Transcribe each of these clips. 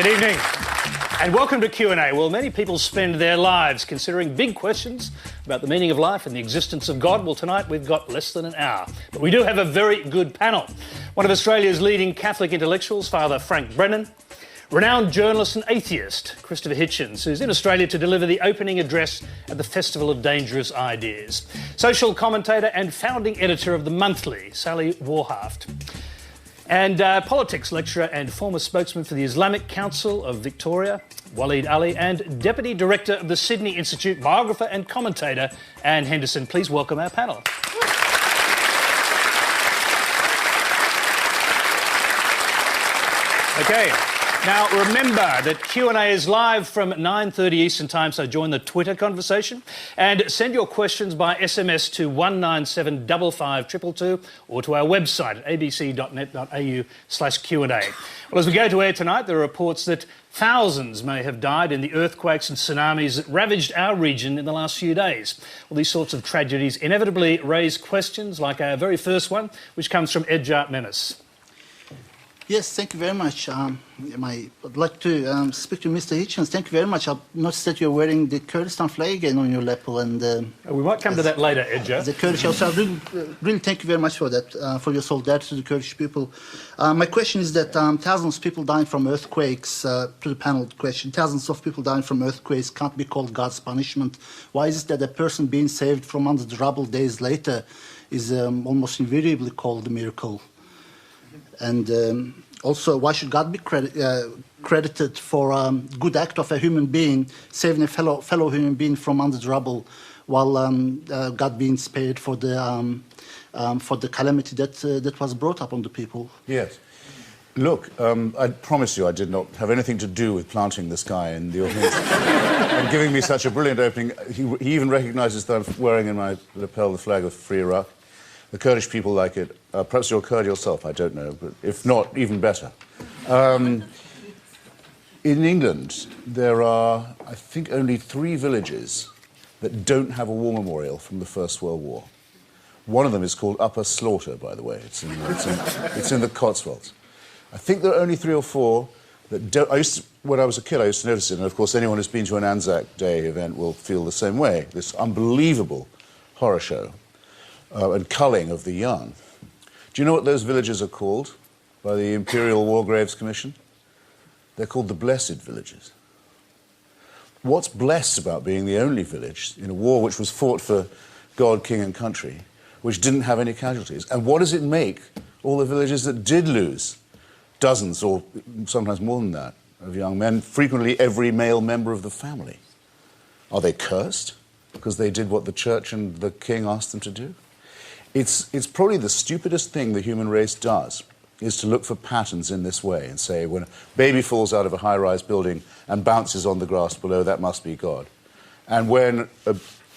Good evening and welcome to Q and A. Well, many people spend their lives considering big questions about the meaning of life and the existence of God. Well, tonight we've got less than an hour, but we do have a very good panel. One of Australia's leading Catholic intellectuals, Father Frank Brennan, renowned journalist and atheist Christopher Hitchens, who's in Australia to deliver the opening address at the Festival of Dangerous Ideas, social commentator and founding editor of The Monthly, Sally Warhaft, and politics lecturer and former spokesman for the Islamic Council of Victoria, Waleed Ali, and Deputy Director of the Sydney Institute, biographer and commentator, Anne Henderson. Please welcome our panel. Okay. Now, remember that Q&A is live from 9:30 Eastern Time, so join the Twitter conversation and send your questions by SMS to 1975522 or to our website at abc.net.au/Q&A. Well, as we go to air tonight, there are reports that thousands may have died in the earthquakes and tsunamis that ravaged our region in the last few days. Well, these sorts of tragedies inevitably raise questions like our very first one, which comes from Edjart Menace. Yes, thank you very much. I'd like to speak to Mr. Hitchens. Thank you very much. I've noticed that you're wearing the Kurdistan flag again on your lapel. And we might come to that later, Edjart. The Kurdish, also, I really thank you very much for that, for your solidarity to the Kurdish people. My question is that thousands of people dying from earthquakes, to the panel question, thousands of people dying from earthquakes can't be called God's punishment. Why is it that a person being saved from under the rubble days later is almost invariably called a miracle? And also, why should God be credited for a good act of a human being, saving a fellow human being from under the rubble, while God being spared for the calamity that was brought upon the people? Yes. Look, I promise you I did not have anything to do with planting this guy in the audience and giving me such a brilliant opening. He even recognises that I'm wearing in my lapel the flag of Free Iraq. The Kurdish people like it. Perhaps you're a Kurd yourself, I don't know, but if not, even better. In England, there are, I think, only 3 villages that don't have a war memorial from the First World War. One of them is called Upper Slaughter, by the way. It's in the Cotswolds. I think there are only 3 or 4 that don't... when I was a kid, I used to notice it, and of course anyone who's been to an Anzac Day event will feel the same way. This unbelievable horror show. And culling of the young. Do you know what those villages are called by the Imperial War Graves Commission? They're called the Blessed Villages. What's blessed about being the only village in a war which was fought for God, king and country, which didn't have any casualties? And what does it make all the villages that did lose dozens, or sometimes more than that, of young men, frequently every male member of the family? Are they cursed because they did what the church and the king asked them to do? It's probably the stupidest thing the human race does, is to look for patterns in this way and say, when a baby falls out of a high-rise building and bounces on the grass below, that must be God. And when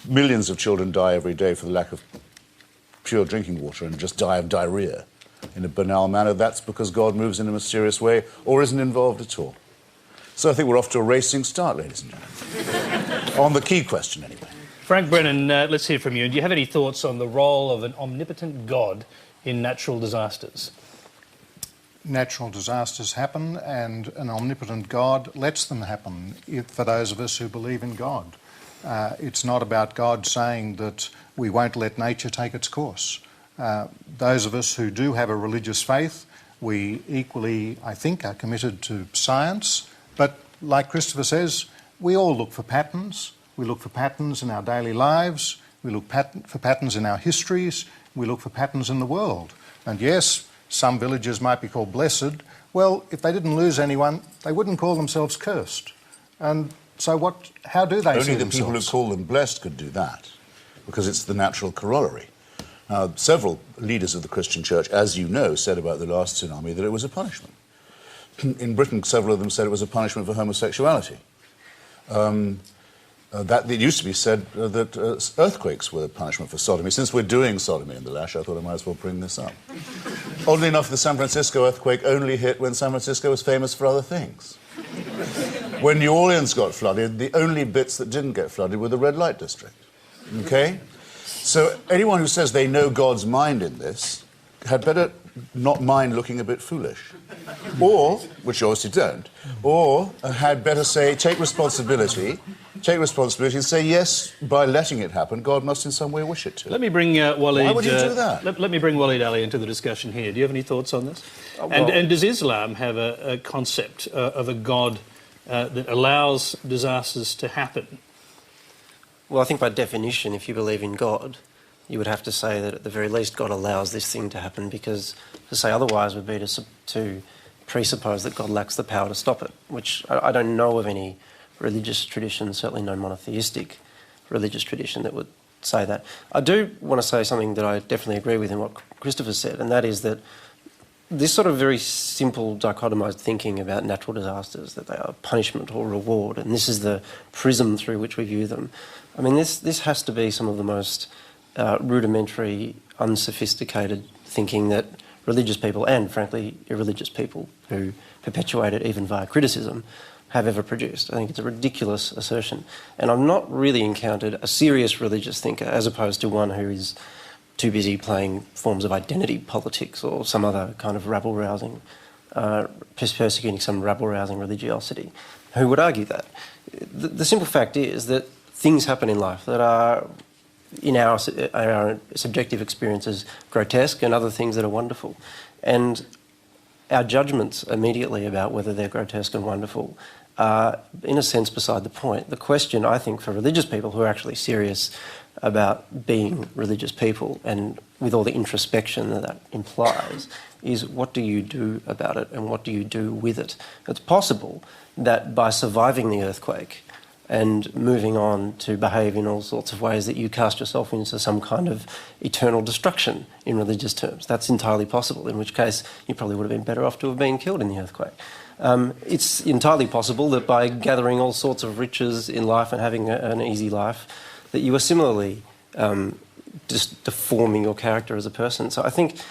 millions of children die every day for the lack of pure drinking water and just die of diarrhea in a banal manner, that's because God moves in a mysterious way or isn't involved at all. So I think we're off to a racing start, ladies and gentlemen. On the key question, anyway. Frank Brennan, let's hear from you. Do you have any thoughts on the role of an omnipotent God in natural disasters? Natural disasters happen, and an omnipotent God lets them happen for those of us who believe in God. It's not about God saying that we won't let nature take its course. Those of us who do have a religious faith, we equally, I think, are committed to science. But like Christopher says, we all look for patterns. We look for patterns in our daily lives, we look for patterns in our histories, we look for patterns in the world. And yes, some villages might be called blessed. Well, if they didn't lose anyone, they wouldn't call themselves cursed. And so how do they see themselves? Only the people who call them blessed could do that, because it's the natural corollary. Now, several leaders of the Christian church, as you know, said about the last tsunami that it was a punishment. In Britain, several of them said it was a punishment for homosexuality. That it used to be said that earthquakes were a punishment for sodomy. Since we're doing sodomy in the Lash, I thought I might as well bring this up. Oddly enough, the San Francisco earthquake only hit when San Francisco was famous for other things. When New Orleans got flooded, the only bits that didn't get flooded were the red light district. Okay? So anyone who says they know God's mind in this had better not mind looking a bit foolish. Or, which you obviously don't, or had better say, take responsibility and say, yes, by letting it happen, God must in some way wish it to. Let me bring Waleed... Why would you do that? Let me bring Waleed Ali into the discussion here. Do you have any thoughts on this? And does Islam have a concept of a God that allows disasters to happen? Well, I think by definition, if you believe in God, you would have to say that at the very least God allows this thing to happen, because to say otherwise would be to presuppose that God lacks the power to stop it, which I don't know of any religious tradition, certainly no monotheistic religious tradition that would say that. I do want to say something that I definitely agree with in what Christopher said, and that is that this sort of very simple dichotomised thinking about natural disasters, that they are punishment or reward, and this is the prism through which we view them. I mean, this has to be some of the most rudimentary, unsophisticated thinking that religious people and, frankly, irreligious people who perpetuate it even via criticism have ever produced. I think it's a ridiculous assertion. And I've not really encountered a serious religious thinker, as opposed to one who is too busy playing forms of identity politics or some other kind of rabble-rousing, persecuting some rabble-rousing religiosity, who would argue that. The simple fact is that things happen in life that are, in our subjective experiences, grotesque, and other things that are wonderful. And our judgments immediately about whether they're grotesque and wonderful are, in a sense, beside the point. The question, I think, for religious people who are actually serious about being religious people, and with all the introspection that that implies, is what do you do about it and what do you do with it? It's possible that by surviving the earthquake and moving on to behave in all sorts of ways that you cast yourself into some kind of eternal destruction in religious terms. That's entirely possible, in which case you probably would have been better off to have been killed in the earthquake. It's entirely possible that by gathering all sorts of riches in life and having an easy life, that you are similarly just deforming your character as a person. So I think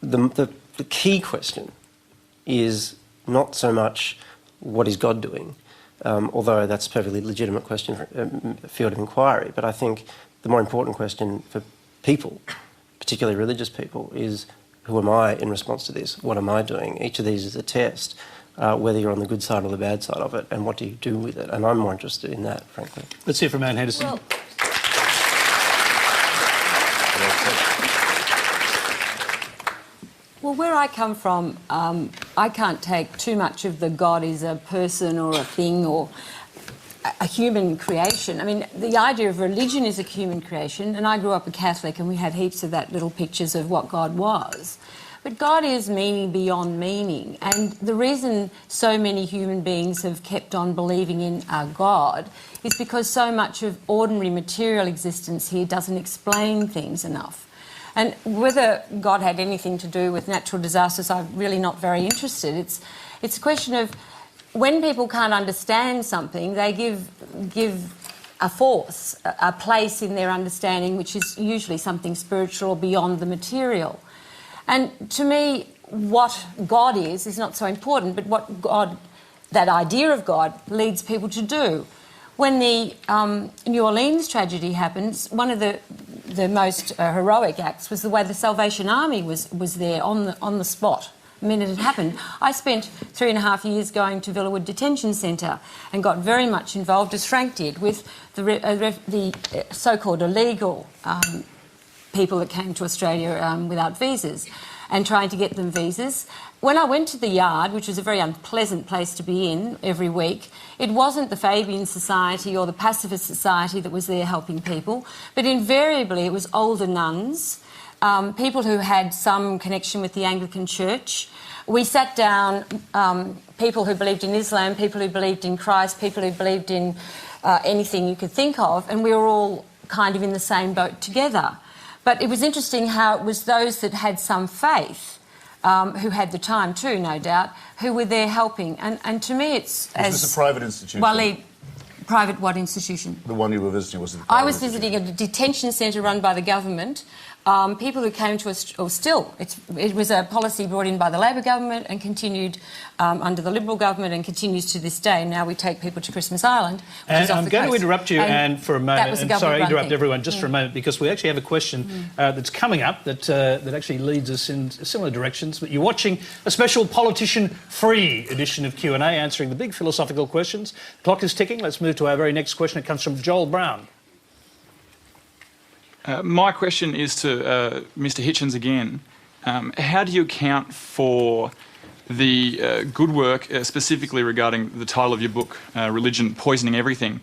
the key question is not so much what is God doing, although that's a perfectly legitimate question, field of inquiry. But I think the more important question for people, particularly religious people, is who am I in response to this? What am I doing? Each of these is a test, whether you're on the good side or the bad side of it, and what do you do with it? And I'm more interested in that, frankly. Let's hear from Anne Henderson. Well, where I come from, I can't take too much of the God is a person or a thing or a human creation. I mean, the idea of religion is a human creation, and I grew up a Catholic and we had heaps of that little pictures of what God was. But God is meaning beyond meaning, and the reason so many human beings have kept on believing in a God is because so much of ordinary material existence here doesn't explain things enough. And whether God had anything to do with natural disasters, I'm really not very interested. It's a question of when people can't understand something, they give a force, a place in their understanding, which is usually something spiritual or beyond the material. And to me, what God is not so important, but what God, that idea of God, leads people to do. When the New Orleans tragedy happens, one of the most heroic acts was the way the Salvation Army was there on the spot the minute it happened. I spent 3.5 years going to Villawood Detention Centre and got very much involved, as Frank did, with the so-called illegal people that came to Australia without visas and trying to get them visas. When I went to the yard, which was a very unpleasant place to be in every week, it wasn't the Fabian Society or the Pacifist Society that was there helping people, but invariably it was older nuns, people who had some connection with the Anglican Church. We sat down, people who believed in Islam, people who believed in Christ, people who believed in anything you could think of, and we were all kind of in the same boat together. But it was interesting how it was those that had some faith, who had the time too, no doubt, who were there helping. And to me it's... Is this a private institution? Well, Private what institution? The one you were visiting was... I was visiting a detention centre run by the government. People who came to us, or still, it was a policy brought in by the Labor government and continued under the Liberal government and continues to this day. Now we take people to Christmas Island, which is off I'm the going coast. to interrupt you and for a moment, and sorry, interrupt thing. everyone just for a moment, because we actually have a question that's coming up that actually leads us in similar directions. But you're watching a special politician-free edition of Q&A, answering the big philosophical questions. The clock is ticking. Let's move to our very next question. It comes from Joel Brown. My question is to Mr. Hitchens again. How do you account for the good work, specifically regarding the title of your book, Religion Poisoning Everything,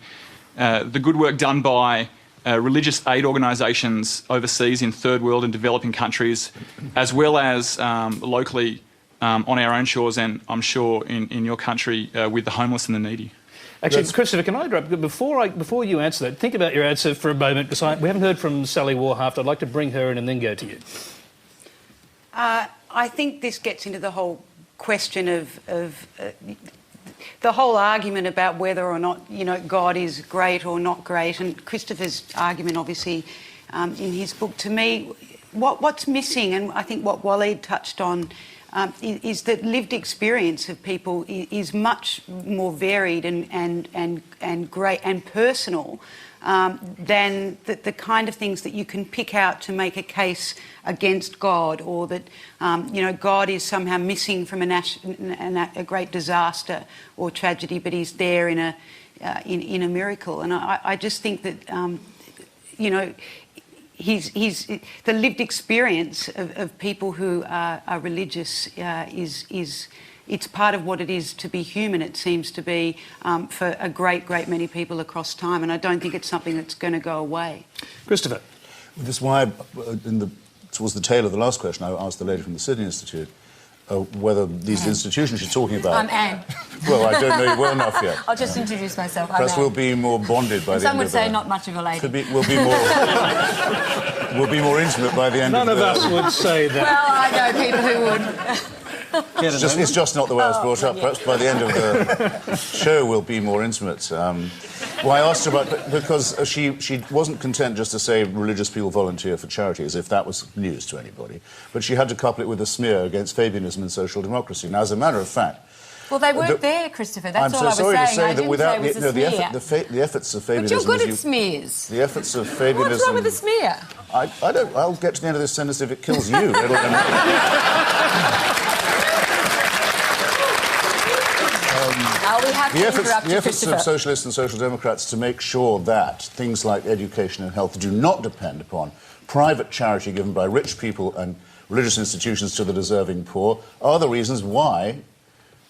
the good work done by religious aid organisations overseas in third world and developing countries, as well as locally on our own shores and I'm sure in your country with the homeless and the needy? Actually, Christopher, can I interrupt? Before you answer that, think about your answer for a moment, because we haven't heard from Sally Warhaft. I'd like to bring her in and then go to you. I think this gets into the whole question of the whole argument about whether or not, you know, God is great or not great, and Christopher's argument, obviously, in his book. To me, what's missing, and I think what Waleed touched on, is that lived experience of people is much more varied and great and personal than the kind of things that you can pick out to make a case against God, or that you know, God is somehow missing from a great disaster or tragedy, but He's there in a miracle. And I just think that you know, he's the lived experience of people who are religious is it's part of what it is to be human, it seems to be, for a great many people across time, and I don't think it's something that's going to go away. Christopher. This is why, towards the tail of the last question, I asked the lady from the Sydney Institute whether these institutions you're talking about... I'm Anne. Well, I don't know you well enough yet. I'll just introduce myself. Perhaps we'll be more bonded by the end of the... Some would say not much of a lady. We'll be more intimate by the end of the... None of us would say that. Well, I know people who would. It's just not the way I was brought up. Perhaps by the end of the show we'll be more intimate. Well, I asked her about... Because she wasn't content just to say religious people volunteer for charity, as if that was news to anybody. But she had to couple it with a smear against Fabianism and social democracy. Now, as a matter of fact... Well, they weren't there, Christopher. That's all I was saying. I'm so sorry to say that without the efforts of Fabianism... But you're good at smears. The efforts of Fabianism... What's wrong with the smear? I don't... I'll get to the end of this sentence if it kills you. The efforts of socialists and social democrats to make sure that things like education and health do not depend upon private charity given by rich people and religious institutions to the deserving poor are the reasons why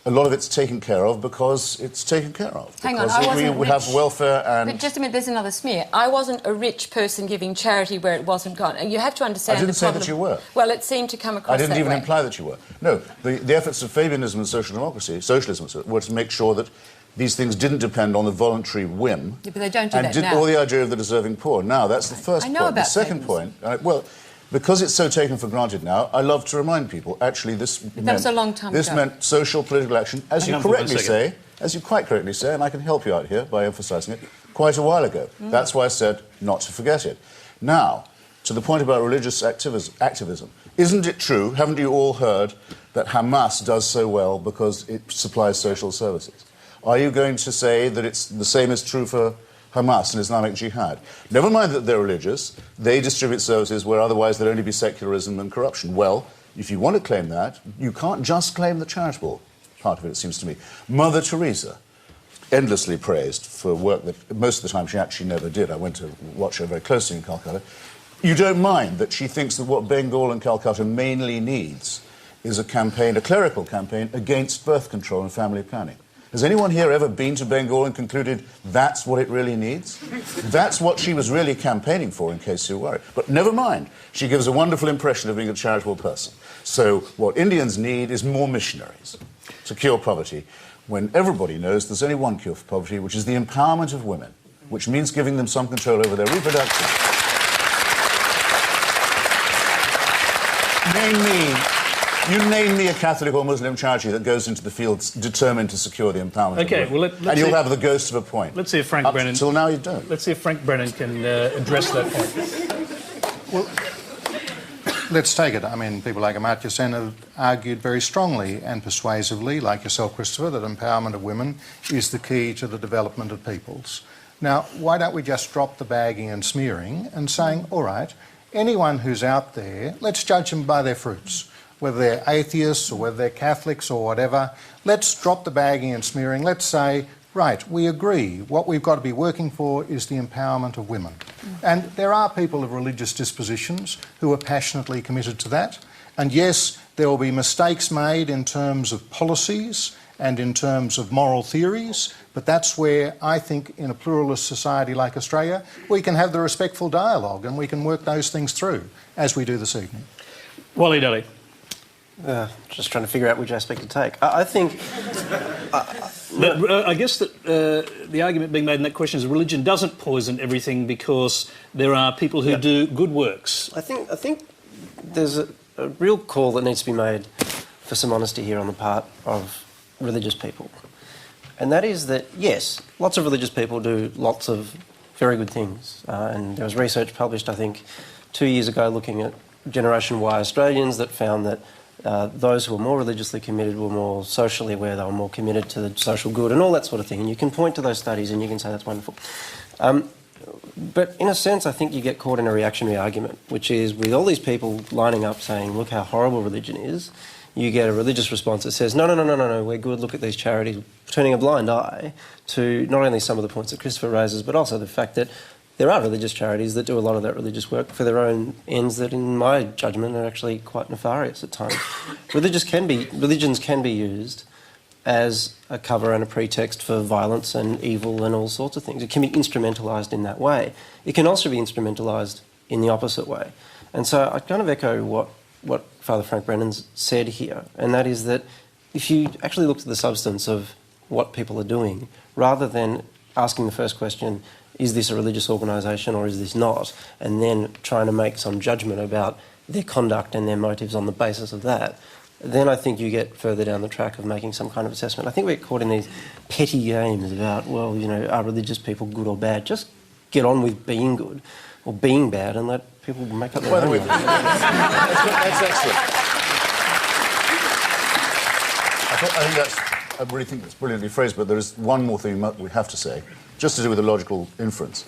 a lot of it's taken care of, because it's taken care of. Hang on, I wasn't we have welfare and... But just a minute, there's another smear. I wasn't a rich person giving charity where it wasn't gone. And you have to understand I didn't say that you were. Well, it seemed to come across I didn't that even way. imply that you were. No, the efforts of Fabianism and social democracy, socialism, were to make sure that these things didn't depend on the voluntary whim. Yeah, but they don't do that now. Or the idea of the deserving poor. Now, that's the first point. About the second point... well, because it's so taken for granted now, I love to remind people, actually, this was a long time ago. meant social political action, as you quite correctly say, and I can help you out here by emphasising it, quite a while ago. That's why I said not to forget it. Now, to the point about religious activism, isn't it true, haven't you all heard, that Hamas does so well because it supplies social services? Are you going to say that it's the same is true for Hamas and Islamic Jihad? Never mind that they're religious, they distribute services where otherwise there'd only be secularism and corruption. Well, if you want to claim that, you can't just claim the charitable part of it seems to me. Mother Teresa, endlessly praised for work that most of the time she actually never did. I went to watch her very closely in Calcutta. You don't mind that she thinks that what Bengal and Calcutta mainly needs is a campaign, a clerical campaign, against birth control and family planning. Has anyone here ever been to Bengal and concluded that's what it really needs? That's what she was really campaigning for, in case you're worried. But never mind. She gives a wonderful impression of being a charitable person. So what Indians need is more missionaries to cure poverty, when everybody knows there's only one cure for poverty, which is the empowerment of women, which means giving them some control over their reproduction. You name me a Catholic or Muslim charity that goes into the fields determined to secure the empowerment Okay, of women. well, and you'll have the ghost of a point. Let's see if Frank Up Brennan... Till now you don't. Let's see if Frank Brennan can address that point. Well, let's take it. I mean, people like Amartya Sen have argued very strongly and persuasively, like yourself, Christopher, that empowerment of women is the key to the development of peoples. Now, why don't we just drop the bagging and smearing and saying, all right, anyone who's out there, let's judge them by their fruits. Whether they're atheists or whether they're Catholics or whatever, let's drop the bagging and smearing. Let's say, right, we agree. What we've got to be working for is the empowerment of women. And there are people of religious dispositions who are passionately committed to that. And yes, there will be mistakes made in terms of policies and in terms of moral theories, but that's where I think in a pluralist society like Australia, we can have the respectful dialogue and we can work those things through, as we do this evening. Wally Daly. Just trying to figure out which aspect to take. I think... I guess that the argument being made in that question is religion doesn't poison everything because there are people who do good works. I think there's a real call that needs to be made for some honesty here on the part of religious people. And that is that, yes, lots of religious people do lots of very good things. And there was research published, I think, 2 years ago looking at Generation Y Australians that found that those who were more religiously committed were more socially aware, they were more committed to the social good and all that sort of thing. And you can point to those studies and you can say that's wonderful. But in a sense, I think you get caught in a reactionary argument, which is with all these people lining up saying, look how horrible religion is, you get a religious response that says, no, we're good, look at these charities, turning a blind eye to not only some of the points that Christopher raises, but also the fact that there are religious charities that do a lot of that religious work for their own ends that, in my judgment, are actually quite nefarious at times. Religions can be used as a cover and a pretext for violence and evil and all sorts of things. It can be instrumentalised in that way. It can also be instrumentalised in the opposite way. And so I kind of echo what Father Frank Brennan's said here, and that is that if you actually look at the substance of what people are doing, rather than asking the first question, is this a religious organisation or is this not, and then trying to make some judgment about their conduct and their motives on the basis of that, then I think you get further down the track of making some kind of assessment. I think we're caught in these petty games about, well, you know, are religious people good or bad? Just get on with being good or being bad and let people make up their own mind. That's excellent. I really think that's brilliantly phrased, but there is one more thing we have to say, just to do with the logical inference.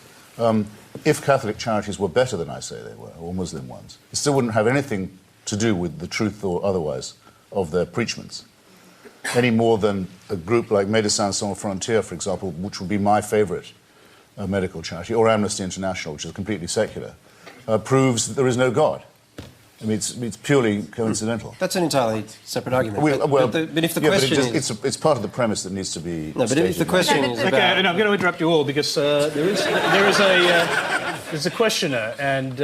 If Catholic charities were better than I say they were, or Muslim ones, it still wouldn't have anything to do with the truth or otherwise of their preachments, any more than a group like Médecins Sans Frontières, for example, which would be my favourite medical charity, or Amnesty International, which is completely secular, proves that there is no God. I mean, it's purely coincidental. That's an entirely separate argument. But if the question is... It's part of the premise that needs to be No, but if the question is about... Okay, and I'm going to interrupt you all because there's a questioner, and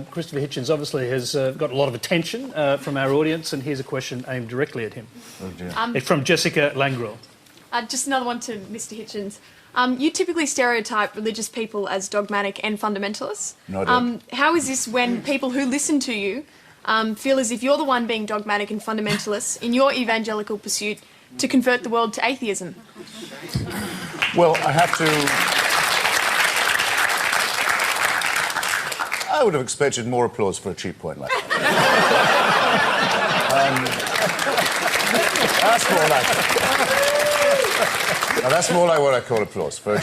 Christopher Hitchens obviously has got a lot of attention from our audience, and here's a question aimed directly at him. Oh dear. It's from Jessica Langrel. Just another one to Mr. Hitchens. You typically stereotype religious people as dogmatic and fundamentalists. No, I don't. How is this when people who listen to you feel as if you're the one being dogmatic and fundamentalist in your evangelical pursuit to convert the world to atheism? Well, I have to... I would have expected more applause for a cheap point like that. That's more like... Now, that's more like what I call applause. For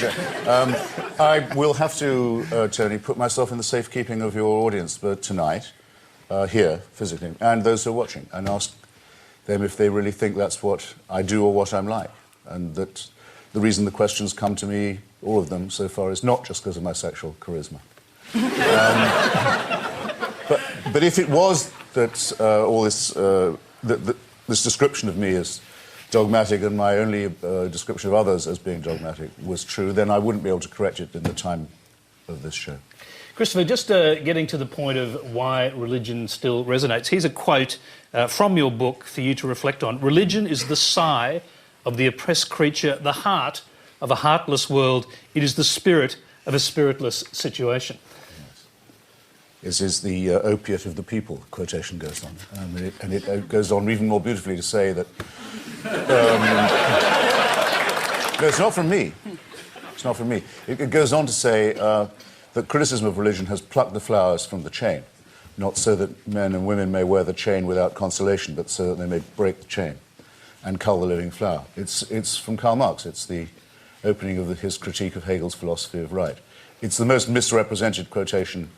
I will have to, Tony, put myself in the safekeeping of your audience tonight, here, physically, and those who are watching, and ask them if they really think that's what I do or what I'm like. And that the reason the questions come to me, all of them so far, is not just because of my sexual charisma. But if it was that all this, this description of me as dogmatic and my only description of others as being dogmatic was true, then I wouldn't be able to correct it in the time of this show. Christopher, just getting to the point of why religion still resonates, here's a quote from your book for you to reflect on. Religion is the sigh of the oppressed creature, the heart of a heartless world. It is the spirit of a spiritless situation. is the opiate of the people, quotation goes on. And it goes on even more beautifully to say that... no, it's not from me. It's not from me. It goes on to say that criticism of religion has plucked the flowers from the chain, not so that men and women may wear the chain without consolation, but so that they may break the chain and cull the living flower. It's from Karl Marx. It's the opening of his critique of Hegel's philosophy of right. It's the most misrepresented quotation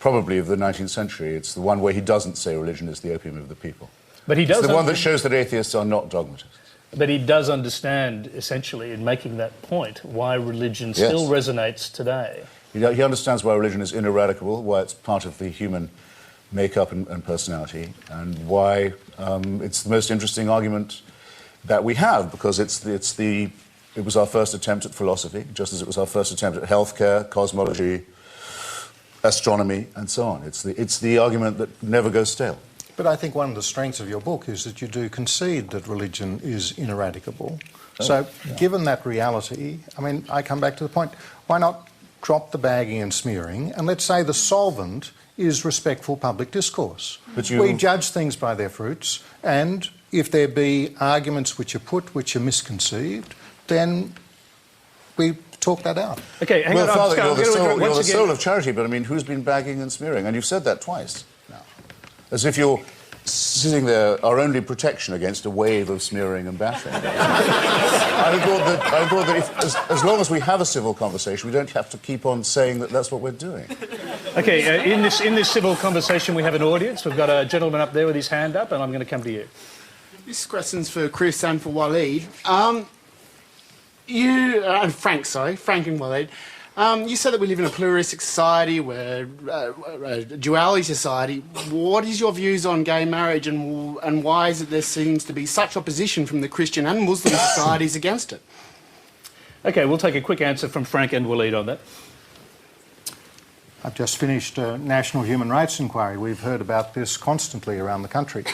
probably of the 19th century. It's the one where he doesn't say religion is the opium of the people. But he does. It's the one that shows that atheists are not dogmatists. But he does understand, essentially, in making that point, why religion still resonates today. He understands why religion is ineradicable, why it's part of the human makeup and personality, and why it's the most interesting argument that we have, because it was our first attempt at philosophy, just as it was our first attempt at healthcare, cosmology, astronomy, and so on. It's the argument that never goes stale. But I think one of the strengths of your book is that you do concede that religion is ineradicable. So, given that reality, I mean, I come back to the point, why not drop the bagging and smearing, and let's say the solvent is respectful public discourse. We judge things by their fruits, and if there be arguments which are put which are misconceived, then we talk that out. Okay, hang on. Father, you're the soul of charity, but I mean, who's been bagging and smearing? And you've said that twice now. As if you're sitting there, our only protection against a wave of smearing and bashing. I thought that as long as we have a civil conversation, we don't have to keep on saying that that's what we're doing. Okay, in this civil conversation, we have an audience. We've got a gentleman up there with his hand up, and I'm going to come to you. This question's for Chris and for Waleed. Frank and Waleed. You said that we live in a pluralistic society, where a duality society. What is your views on gay marriage, and why is it there seems to be such opposition from the Christian and Muslim societies against it? Okay, we'll take a quick answer from Frank and Waleed on that. I've just finished a national human rights inquiry. We've heard about this constantly around the country.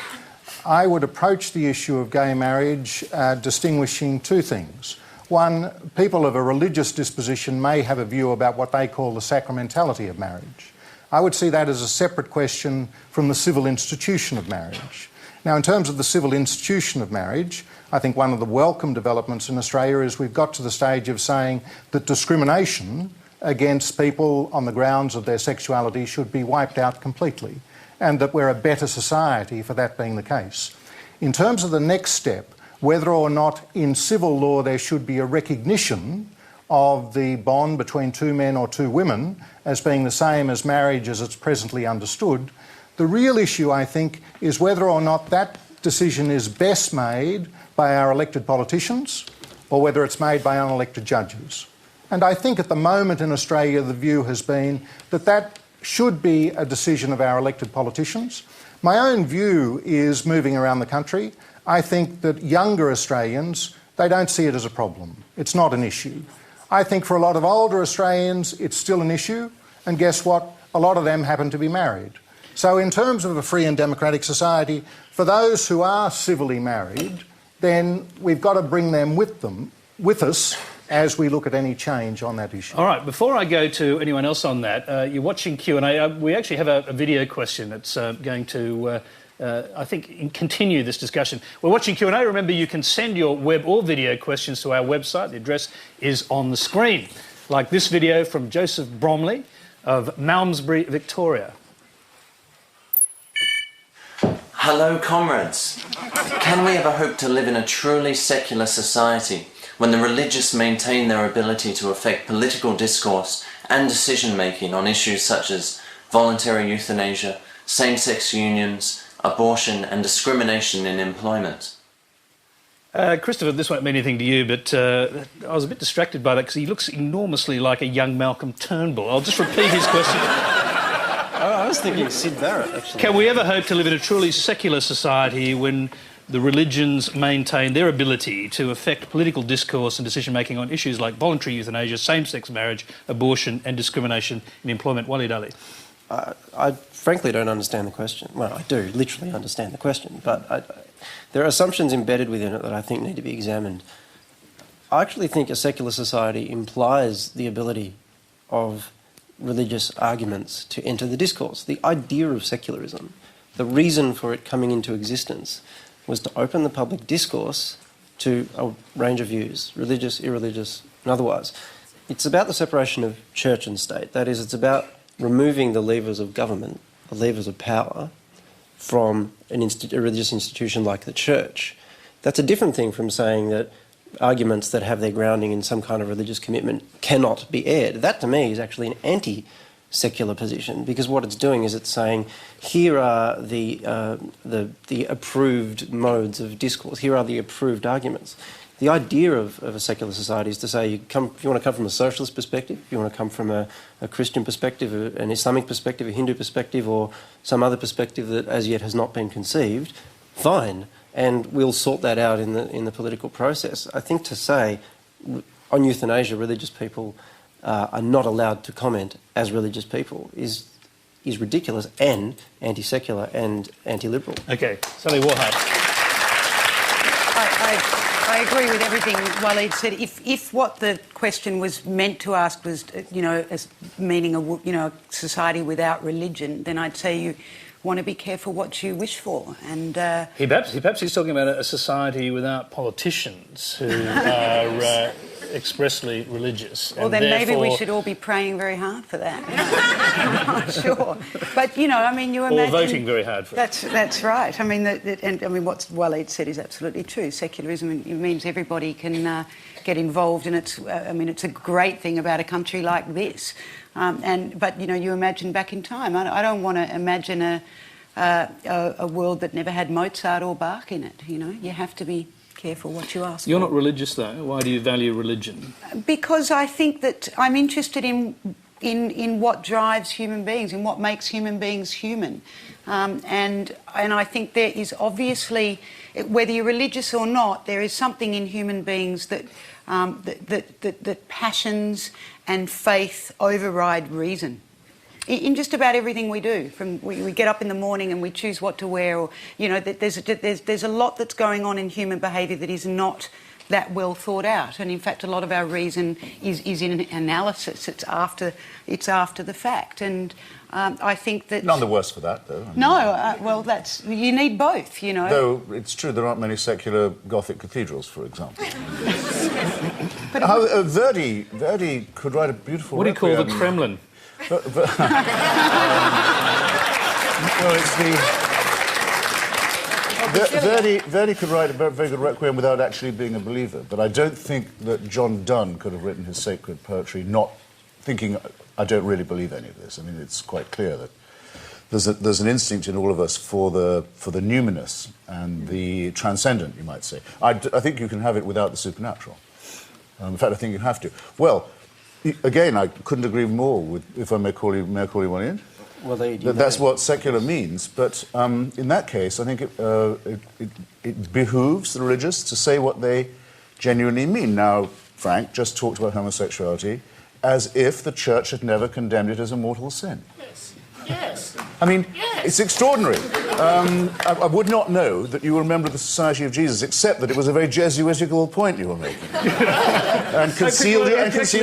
I would approach the issue of gay marriage distinguishing two things. One, people of a religious disposition may have a view about what they call the sacramentality of marriage. I would see that as a separate question from the civil institution of marriage. Now, in terms of the civil institution of marriage, I think one of the welcome developments in Australia is we've got to the stage of saying that discrimination against people on the grounds of their sexuality should be wiped out completely, and that we're a better society for that being the case. In terms of the next step, whether or not in civil law there should be a recognition of the bond between two men or two women as being the same as marriage as it's presently understood, the real issue, I think, is whether or not that decision is best made by our elected politicians or whether it's made by unelected judges. And I think at the moment in Australia the view has been that that should be a decision of our elected politicians. My own view is, moving around the country, I think that younger Australians, they don't see it as a problem. It's not an issue. I think for a lot of older Australians, it's still an issue, and guess what? A lot of them happen to be married. So in terms of a free and democratic society, for those who are civilly married, then we've got to bring them with us as we look at any change on that issue. All right, before I go to anyone else on that, you're watching Q&A. We actually have a video question that's going to, I think, continue this discussion. We're watching Q&A. Remember, you can send your web or video questions to our website. The address is on the screen, like this video from Joseph Bromley of Malmesbury, Victoria. Hello, comrades. Can we ever hope to live in a truly secular society when the religious maintain their ability to affect political discourse and decision-making on issues such as voluntary euthanasia, same-sex unions, abortion and discrimination in employment? Christopher, this won't mean anything to you, but I was a bit distracted by that because he looks enormously like a young Malcolm Turnbull. I'll just repeat his question. I was thinking Sid Barrett, actually. Can we ever hope to live in a truly secular society when the religions maintain their ability to affect political discourse and decision-making on issues like voluntary euthanasia, same-sex marriage, abortion and discrimination in employment? Waleed Ali. I frankly don't understand the question. Well, I do literally understand the question, but there are assumptions embedded within it that I think need to be examined. I actually think a secular society implies the ability of religious arguments to enter the discourse. The idea of secularism, the reason for it coming into existence, was to open the public discourse to a range of views, religious, irreligious, and otherwise. It's about the separation of church and state. That is, it's about removing the levers of government, the levers of power, from a religious institution like the church. That's a different thing from saying that arguments that have their grounding in some kind of religious commitment cannot be aired. That, to me, is actually an anti-secular position, because what it's doing is it's saying, here are the approved modes of discourse, here are the approved arguments. The idea of a secular society is to say, if you want to come from a socialist perspective, if you want to come from a Christian perspective, an Islamic perspective, a Hindu perspective, or some other perspective that as yet has not been conceived, fine, and we'll sort that out in the political process. I think to say, on euthanasia, religious people are not allowed to comment as religious people is ridiculous and anti-secular and anti-liberal. Okay, Sally Warhart. I agree with everything Waleed said. If what the question was meant to ask was, as meaning a society without religion, then I'd say you want to be careful what you wish for. And Perhaps he's talking about a society without politicians who are expressly religious. Well, then maybe we should all be praying very hard for that. I'm not sure. But, you imagine... Or voting very hard for it. That's right. What Waleed said is absolutely true. Secularism means everybody can get involved, and it's a great thing about a country like this. But you imagine back in time. I don't want to imagine a world that never had Mozart or Bach in it. You have to be careful what you ask for. You're not religious, though. Why do you value religion? Because I think that I'm interested in what drives human beings, in what makes human beings human. And I think there is obviously, whether you're religious or not, there is something in human beings that passions and faith override reason. In just about everything we do, from we get up in the morning and we choose what to wear, or there's a lot that's going on in human behaviour that is not that well thought out, and in fact a lot of our reason is in analysis. It's after the fact, and I think that none the worse for that, though. You need both, Though it's true there aren't many secular Gothic cathedrals, for example. But Verdi could write a beautiful. What do you call the Kremlin? Well, it's Verdi could write a very good requiem without actually being a believer, but I don't think that John Donne could have written his sacred poetry not thinking, I don't really believe any of this. It's quite clear that there's an instinct in all of us for the numinous and the transcendent, you might say. I think you can have it without the supernatural. In fact, I think you have to. Well, again, I couldn't agree more with, if I may call you one in. Well, that's what secular means. But in that case, I think it behooves the religious to say what they genuinely mean. Now, Frank just talked about homosexuality as if the church had never condemned it as a mortal sin. Yes. It's extraordinary. I would not know that you remember the Society of Jesus, except that it was a very Jesuitical point you were making. and concealed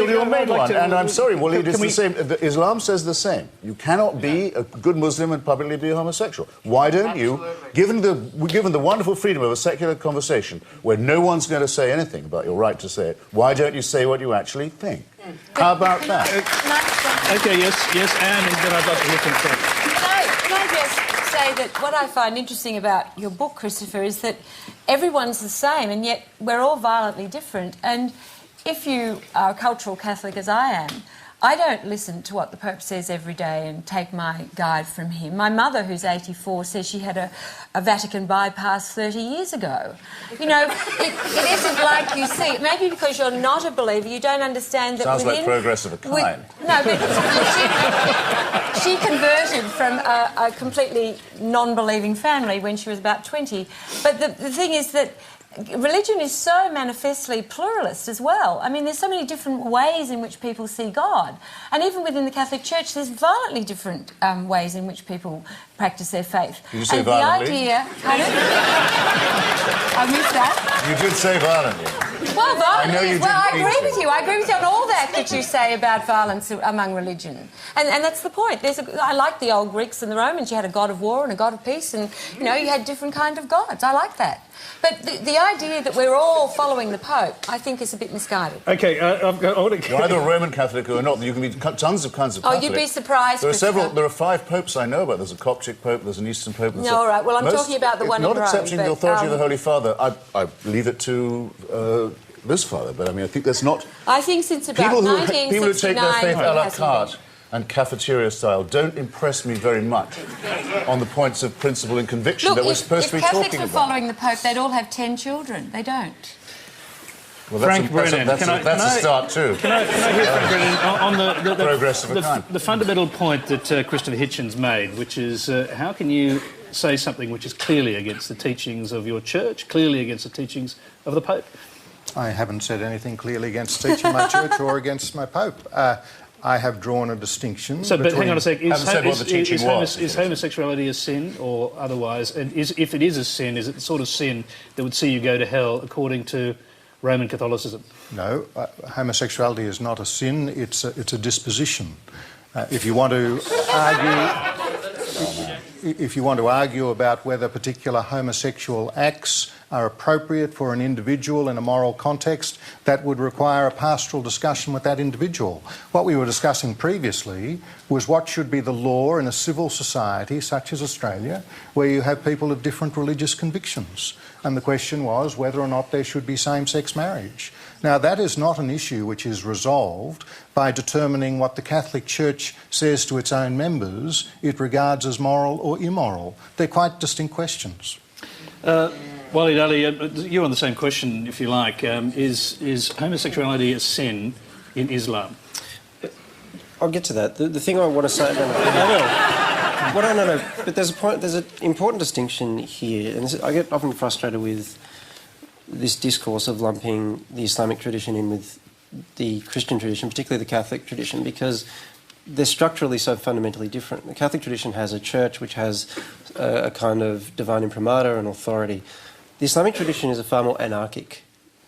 your main one. And I'm sorry, well, it is the same. Islam says the same. You cannot be a good Muslim and publicly be homosexual. Why don't you, given the wonderful freedom of a secular conversation, where no one's going to say anything about your right to say it, why don't you say what you actually think? How about that? Okay, yes, Anne, and then I'd like to hear from Frank. Can I just say that what I find interesting about your book, Christopher, is that everyone's the same, and yet we're all violently different. And if you are a cultural Catholic, as I am, I don't listen to what the Pope says every day and take my guide from him. My mother, who's 84, says she had a Vatican bypass 30 years ago. It isn't like you see. Maybe because you're not a believer, you don't understand that. Sounds like progress of a kind. No, but she converted from a completely non-believing family when she was about 20. But the thing is that religion is so manifestly pluralist as well. There's so many different ways in which people see God. And even within the Catholic Church, there's violently different ways in which people practice their faith. Did you say violently? The idea... I missed that. You did say violently. Well, violence. know you Well, I didn't agree mean with to. you. I agree with you on all that you say about violence among religion, and that's the point. I like the old Greeks and the Romans. You had a god of war and a god of peace, and you had different kind of gods. I like that. But the idea that we're all following the Pope, I think, is a bit misguided. Okay, I want to... You're either a Roman Catholic or not. You can be tons of kinds of Catholic. Oh, you'd be surprised. There are several. There are 5 popes I know about. There's a Coptic pope. There's an Eastern pope. No, all right. Well, I'm talking about the one in Rome. Not accepting the but, authority of the Holy Father. I leave it to this father. But I mean, I think there's not. I think since about people 1969... who take their faith a la hasn't carte and cafeteria style don't impress me very much on the points of principle and conviction that we're supposed to be talking about. If Catholics were following the Pope, they'd all have 10 children. They don't. Well, Frank Brennan, that's a start too. Can I hear Frank Brennan on the progress of a kind? The fundamental point that Christopher Hitchens made, which is how can you say something which is clearly against the teachings of your church, clearly against the teachings of the Pope? I haven't said anything clearly against the teaching of my church or against my Pope. I have drawn a distinction. So, but hang on a sec. Is homosexuality a sin or otherwise? And if it is a sin, is it the sort of sin that would see you go to hell according to Roman Catholicism? No, homosexuality is not a sin. It's a disposition. If you want to argue about whether particular homosexual acts are appropriate for an individual in a moral context, that would require a pastoral discussion with that individual. What we were discussing previously was what should be the law in a civil society such as Australia, where you have people of different religious convictions. And the question was whether or not there should be same-sex marriage. Now, that is not an issue which is resolved by determining what the Catholic Church says to its own members it regards as moral or immoral. They're quite distinct questions. Walid Ali, you're on the same question, if you like. Is homosexuality a sin in Islam? I'll get to that. The thing I want to say... But there's an important distinction here, and I get often frustrated with this discourse of lumping the Islamic tradition in with the Christian tradition, particularly the Catholic tradition, because they're structurally so fundamentally different. The Catholic tradition has a church which has a kind of divine imprimatur and authority. The Islamic tradition is a far more anarchic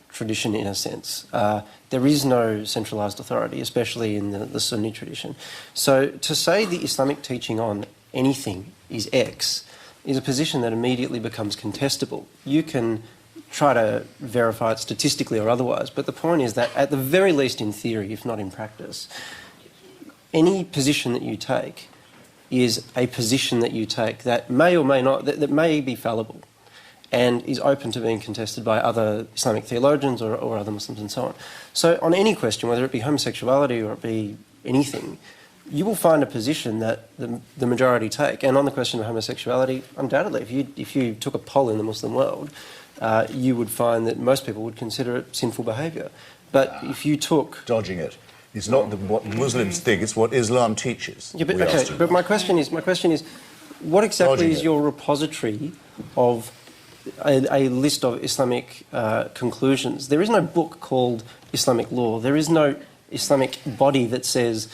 tradition in a sense. There is no centralised authority, especially in the Sunni tradition. So to say the Islamic teaching on anything is X is a position that immediately becomes contestable. You can try to verify it statistically or otherwise, but the point is that at the very least in theory, if not in practice, any position that you take is a position that you take that may or may not, that may be fallible and is open to being contested by other Islamic theologians or other Muslims and so on. So on any question, whether it be homosexuality or it be anything, you will find a position that the majority take. And on the question of homosexuality, undoubtedly, if you took a poll in the Muslim world, you would find that most people would consider it sinful behaviour. But if you took... Dodging it. It's not what Muslims think, it's what Islam teaches. Yeah, but my question is, what exactly is your repository of a list of Islamic conclusions? There is no book called Islamic law. There is no Islamic body that says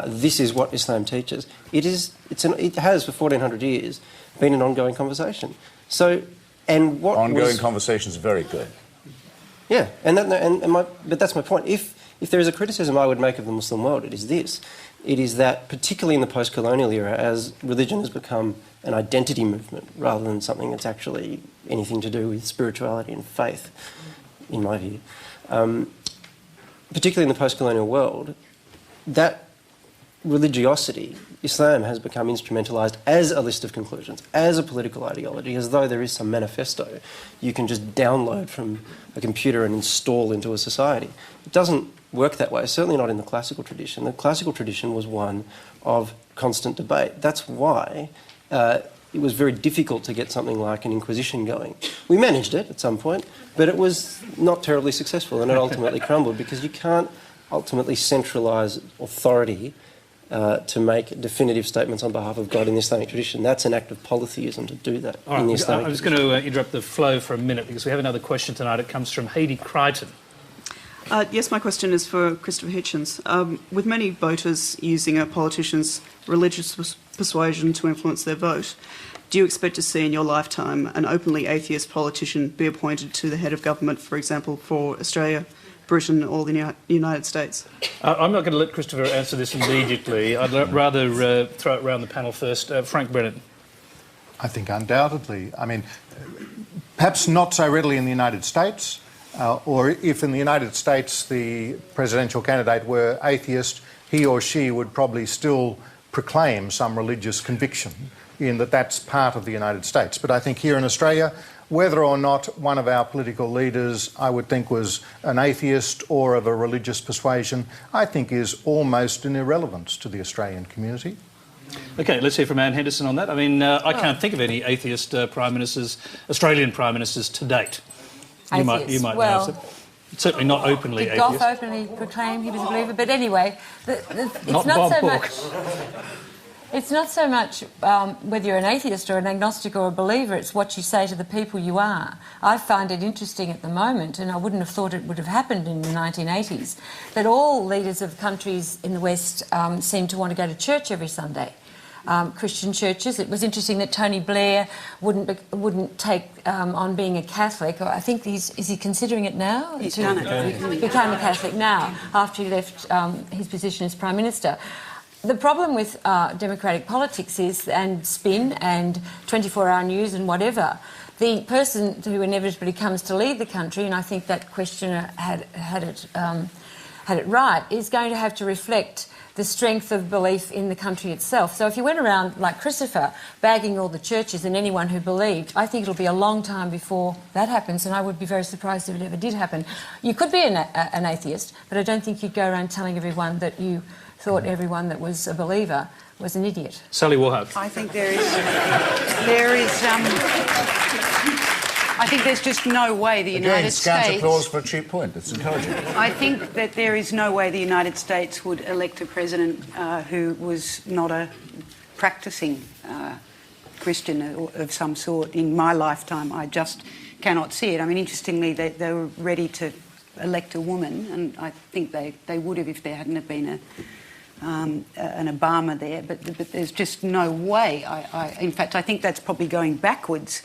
this is what Islam teaches. It has for 1400 years been an ongoing conversation. So, and what ongoing conversations are very good. Yeah, but that's my point. If there is a criticism I would make of the Muslim world, it is this. It is that, particularly in the post-colonial era, as religion has become an identity movement rather than something that's actually anything to do with spirituality and faith, in my view, particularly in the post-colonial world, that religiosity, Islam has become instrumentalised as a list of conclusions, as a political ideology, as though there is some manifesto you can just download from a computer and install into a society. It doesn't work that way, certainly not in the classical tradition. The classical tradition was one of constant debate. That's why it was very difficult to get something like an Inquisition going. We managed it at some point, but it was not terribly successful, and it ultimately crumbled because you can't ultimately centralise authority to make definitive statements on behalf of God in the Islamic tradition. That's an act of polytheism to do that in the Islamic I'm just going to interrupt the flow for a minute because we have another question tonight. It comes from Haiti Crichton. Yes, my question is for Christopher Hitchens. With many voters using a politician's religious persuasion to influence their vote, do you expect to see in your lifetime an openly atheist politician be appointed to the head of government, for example, for Australia, Britain or the United States? I'm not going to let Christopher answer this immediately. I'd rather throw it around the panel first. Frank Brennan. I think undoubtedly. I mean, perhaps not so readily in the United States, or if in the United States the presidential candidate were atheist, he or she would probably still proclaim some religious conviction in that that's part of the United States. But I think here in Australia, whether or not one of our political leaders, I would think, was an atheist or of a religious persuasion, I think is almost an irrelevance to the Australian community. OK, let's hear from Anne Henderson on that. I mean, I can't think of any atheist Prime Ministers, Australian Prime Ministers to date. You might know some. Certainly not openly did atheist. Gough openly proclaim he was a believer? But anyway, it's not not Bob so Hawke. much... It's not so much whether you're an atheist or an agnostic or a believer, it's what you say to the people you are. I find it interesting at the moment, and I wouldn't have thought it would have happened in the 1980s, that all leaders of countries in the West seem to want to go to church every Sunday. Christian churches. It was interesting that Tony Blair wouldn't take on being a Catholic. I think is he considering it now? He's done it. He became a Catholic now after he left his position as Prime Minister. The problem with democratic politics is, and spin and 24-hour news and whatever, the person who inevitably comes to lead the country, and I think that questioner had it right, is going to have to reflect the strength of belief in the country itself. So if you went around, like Christopher, bagging all the churches and anyone who believed, I think it'll be a long time before that happens, and I would be very surprised if it ever did happen. You could be an atheist, but I don't think you'd go around telling everyone that you thought everyone that was a believer was an idiot. Sally Warhart. I think I think there's just no way the United States... Scant applause for a cheap point. It's encouraging. I think that there is no way the United States would elect a president who was not a practising Christian of some sort in my lifetime. I just cannot see it. I mean, interestingly, they were ready to elect a woman, and I think they would have if there hadn't have been an Obama there, but there's just no way. In fact, I think that's probably going backwards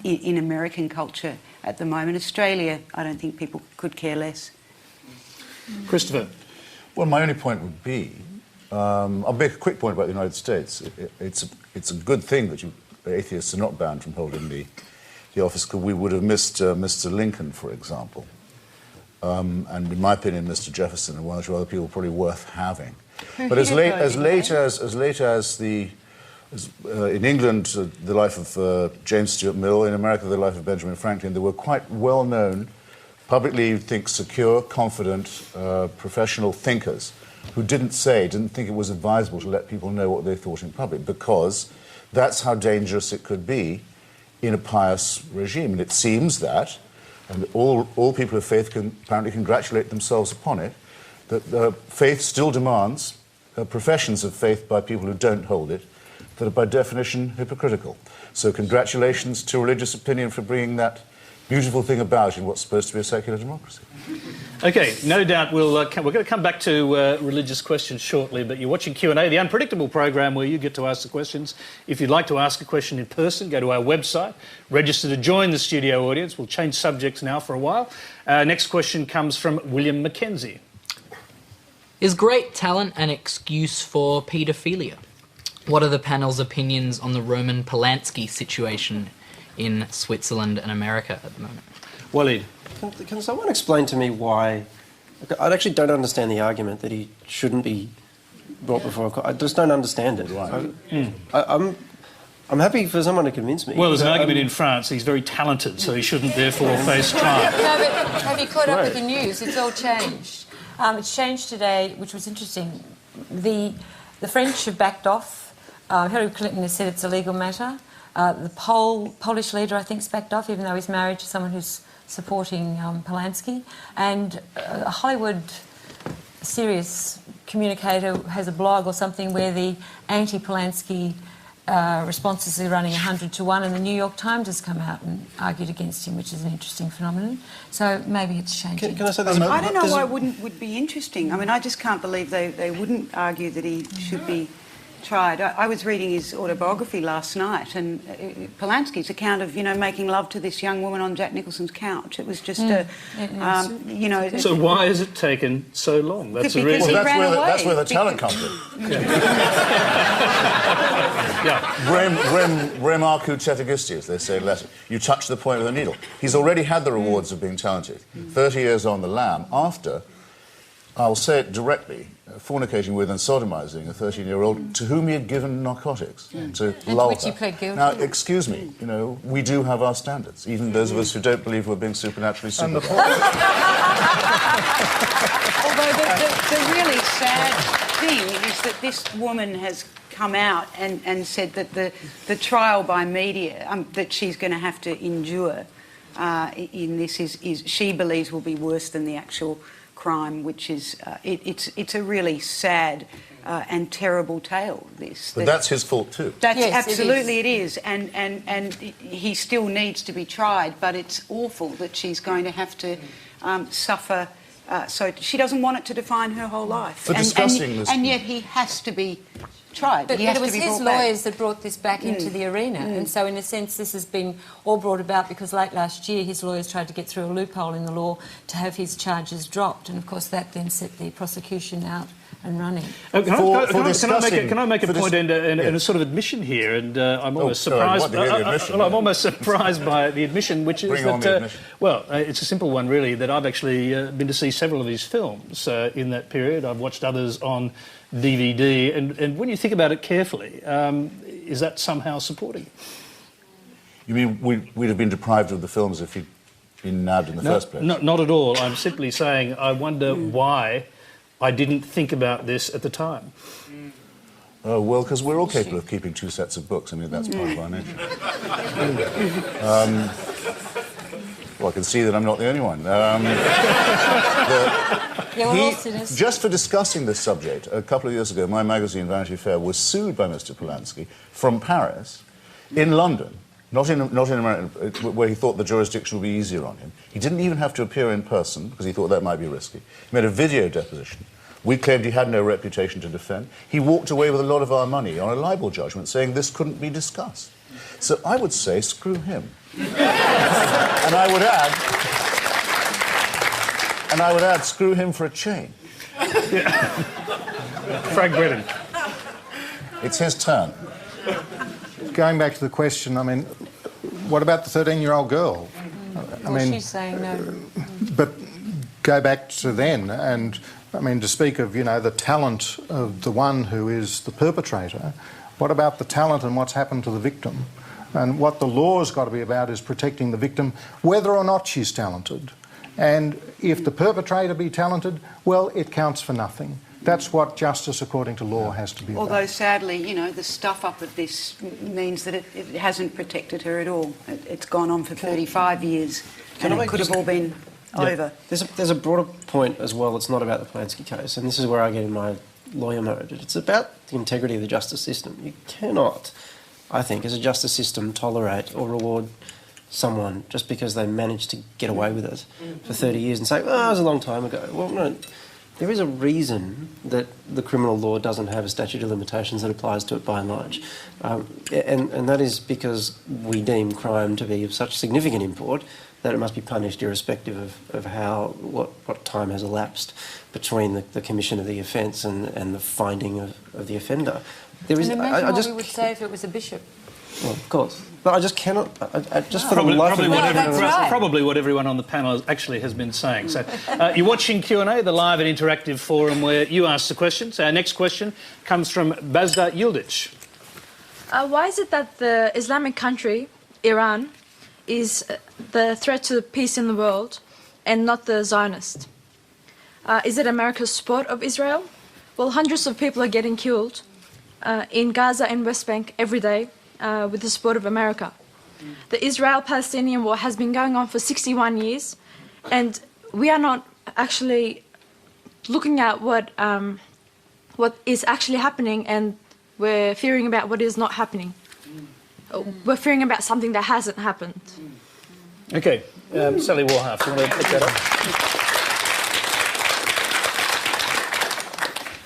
in American culture at the moment. Australia, I don't think people could care less. Christopher. Well, my only point would be, I'll make a quick point about the United States. It's a good thing that atheists are not banned from holding the office, because we would have missed Mr. Lincoln, for example. And in my opinion, Mr. Jefferson and one or two other people probably worth having. But as late as in England, the life of James Stuart Mill, in America, the life of Benjamin Franklin, there were quite well-known, publicly, you'd think, secure, confident, professional thinkers who didn't think it was advisable to let people know what they thought in public, because that's how dangerous it could be in a pious regime. And it seems that, and all people of faith can apparently congratulate themselves upon it, that faith still demands professions of faith by people who don't hold it that are by definition hypocritical. So congratulations to religious opinion for bringing that beautiful thing about in what's supposed to be a secular democracy. OK, no doubt we're going to come back to religious questions shortly, but you're watching Q and A, the unpredictable program where you get to ask the questions. If you'd like to ask a question in person, go to our website, register to join the studio audience. We'll change subjects now for a while. Next question comes from William Mackenzie. Is great talent an excuse for paedophilia? What are the panel's opinions on the Roman Polanski situation in Switzerland and America at the moment? Walid. Can someone explain to me why... I actually don't understand the argument that he shouldn't be brought before a court. I just don't understand it. I'm happy for someone to convince me. Well, there's an argument in France. He's very talented, so he shouldn't therefore face trial. No, but have you caught up with the news? It's all changed. It's changed today, which was interesting. The French have backed off. Hillary Clinton has said it's a legal matter. The Polish leader, I think, has backed off, even though he's married to someone who's supporting Polanski. And a Hollywood serious communicator has a blog or something where the anti-Polanski responses are running 100 to 1, and the New York Times has come out and argued against him, which is an interesting phenomenon. So maybe it's changing. Can I say I don't know why it would be interesting. I mean, I just can't believe they wouldn't argue that he should be tried. I was reading his autobiography last night, and Polanski's account of, making love to this young woman on Jack Nicholson's couch. It was just So why has it taken so long? That's because a he ran away. That's where the talent comes in. Rem arcu cetagisti, as they say in Latin. You touch the point with a needle. He's already had the rewards of being talented. 30 years on the lam after, I'll say it directly, fornicating with and sodomising a 13-year-old to whom he had given narcotics to lull which he her. pled guilty. Now, excuse me, we do have our standards, even those of us who don't believe we're being supernaturally supervised. Although the really sad thing is that this woman has come out and said that the trial by media that she's going to have to endure in this is she believes will be worse than the actual crime, which is it's a really sad and terrible tale. But that's his fault too. That's yes, absolutely it is, and he still needs to be tried. But it's awful that she's going to have to suffer. So she doesn't want it to define her whole life. For discussing this, and yet he has to be tried. But it was his lawyers that brought this back into the arena, and so in a sense this has been all brought about because late last year his lawyers tried to get through a loophole in the law to have his charges dropped, and of course that then set the prosecution out and running. Can I make a point and a sort of admission here? And I'm almost surprised. I'm almost surprised by the admission, which is it's a simple one, really. That I've actually been to see several of his films in that period. I've watched others on DVD, and when you think about it carefully, is that somehow supporting? You mean we'd have been deprived of the films if he'd been nabbed in the first place? Not at all. I'm simply saying I wonder why I didn't think about this at the time. Oh, well, because we're all capable of keeping two sets of books. I mean, that's part of our nature. Well, I can see that I'm not the only one. Just for discussing this subject, a couple of years ago, my magazine, Vanity Fair, was sued by Mr. Polanski from Paris in London, not in America, where he thought the jurisdiction would be easier on him. He didn't even have to appear in person, because he thought that might be risky. He made a video deposition. We claimed he had no reputation to defend. He walked away with a lot of our money on a libel judgment, saying this couldn't be discussed. So I would say, screw him. And I would add, screw him for a chain. Frank Brennan. It's his turn. Going back to the question, I mean, what about the 13-year-old girl? I mean, she's saying no. But go back to then, and I mean, to speak of, the talent of the one who is the perpetrator, what about the talent and what's happened to the victim? And what the law's got to be about is protecting the victim, whether or not she's talented. And if the perpetrator be talented, well, it counts for nothing. That's what justice, according to law, has to be about. Although, sadly, the stuff-up of this means that it hasn't protected her at all. It's gone on for 35 years, and it could have all been over. There's a broader point as well. It's not about the Polanski case, and this is where I get in my lawyer mode. It's about the integrity of the justice system. You cannot, I think, as a justice system, tolerate or reward someone just because they managed to get away with it for 30 years and say, oh, it was a long time ago. Well, no, there is a reason that the criminal law doesn't have a statute of limitations that applies to it by and large. And that is because we deem crime to be of such significant import that it must be punished irrespective of what time has elapsed between the commission of the offence and the finding of the offender. There is, imagine what we would say if it was a bishop. Well, of course. But I just cannot... Probably what everyone on the panel actually has been saying. So you're watching Q&A, the live and interactive forum where you ask the questions. Our next question comes from Bazda Yildiz. Why is it that the Islamic country, Iran, is the threat to peace in the world and not the Zionist? Is it America's support of Israel? Well, hundreds of people are getting killed in Gaza and West Bank every day with the support of America. The Israel-Palestinian war has been going on for 61 years, and we are not actually looking at what is actually happening, and we're fearing about what is not happening. We're fearing about something that hasn't happened. Okay, Sally Warhalf, do you want to pick that up?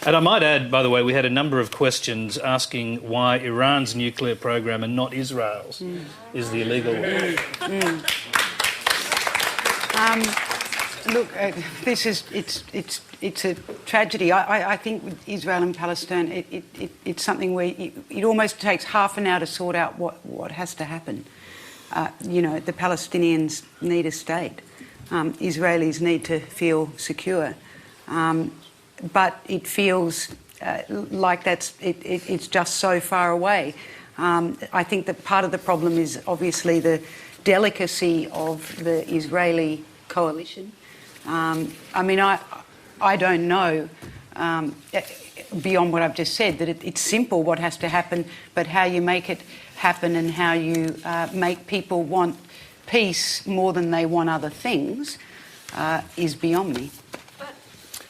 And I might add, by the way, we had a number of questions asking why Iran's nuclear program and not Israel's is the illegal one. Look, it's a tragedy. I think with Israel and Palestine, it's something where it almost takes half an hour to sort out what has to happen. The Palestinians need a state. Israelis need to feel secure. But it feels like it's just so far away. I think that part of the problem is obviously the delicacy of the Israeli coalition. I don't know, beyond what I've just said, that it's simple what has to happen, but how you make it happen and how you make people want peace more than they want other things is beyond me.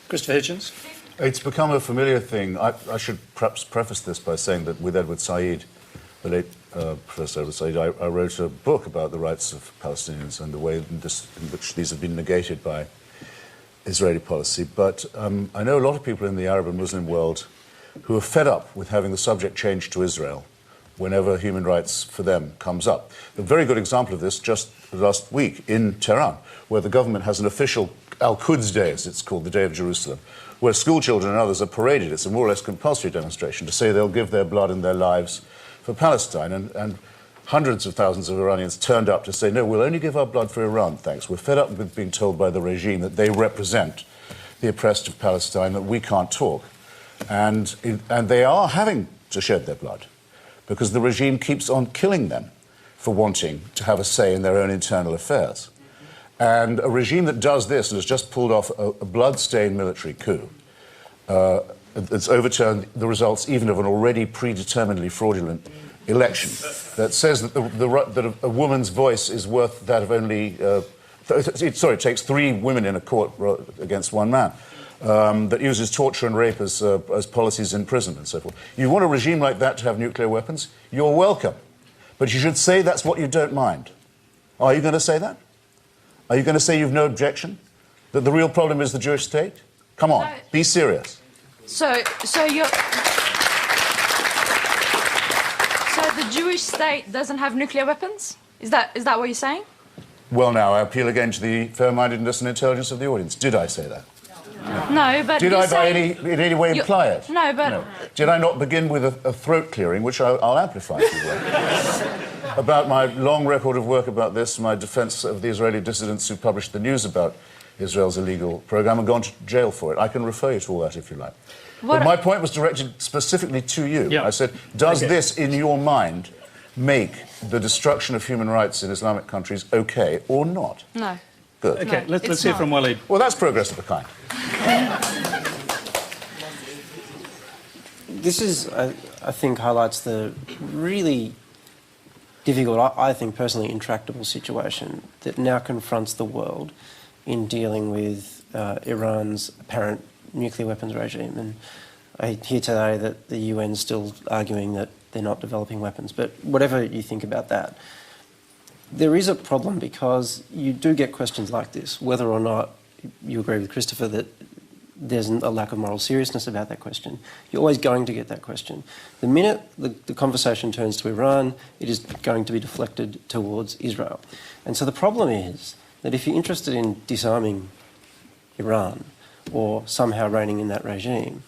Christopher Hitchens? It's become a familiar thing. I should perhaps preface this by saying that with Edward Said, the late Professor Edward Said, I wrote a book about the rights of Palestinians and the way in which these have been negated by Israeli policy. But I know a lot of people in the Arab and Muslim world who are fed up with having the subject changed to Israel whenever human rights for them comes up. A very good example of this just last week in Tehran, where the government has an official Al-Quds Day, as it's called, the Day of Jerusalem, where school children and others are paraded. It's a more or less compulsory demonstration to say they'll give their blood and their lives for Palestine. And hundreds of thousands of Iranians turned up to say, no, we'll only give our blood for Iran, thanks. We're fed up with being told by the regime that they represent the oppressed of Palestine, that we can't talk. And they are having to shed their blood because the regime keeps on killing them for wanting to have a say in their own internal affairs. And a regime that does this and has just pulled off a blood-stained military coup, it's overturned the results even of an already predeterminedly fraudulent election, that says that that a woman's voice is worth that of only... it takes 3 women in a court against 1 man, that uses torture and rape as policies in prison and so forth. You want a regime like that to have nuclear weapons? You're welcome. But you should say that's what you don't mind. Are you going to say that? Are you going to say you've no objection? That the real problem is the Jewish state? Come on, be serious. So the Jewish state doesn't have nuclear weapons? Is that what you're saying? Well, now, I appeal again to the fair-mindedness and intelligence of the audience. Did I say that? No, but did I in any way imply it? No, but... No. Did I not begin with a throat clearing, which I'll amplify if you will, about my long record of work about this, my defence of the Israeli dissidents who published the news about Israel's illegal programme and gone to jail for it. I can refer you to all that if you like. But my point was directed specifically to you. Yeah. I said, does this, in your mind, make the destruction of human rights in Islamic countries okay or not? No. Good. Okay, no, let's hear from Walid. Well, that's progress of a kind. This is, I think, highlights the really difficult, I think personally intractable situation that now confronts the world in dealing with Iran's apparent nuclear weapons regime. And I hear today that the UN's still arguing that they're not developing weapons. But whatever you think about that, there is a problem because you do get questions like this, whether or not you agree with Christopher that there's a lack of moral seriousness about that question. You're always going to get that question. The minute the conversation turns to Iran, it is going to be deflected towards Israel. And so the problem is that if you're interested in disarming Iran or somehow reigning in that regime,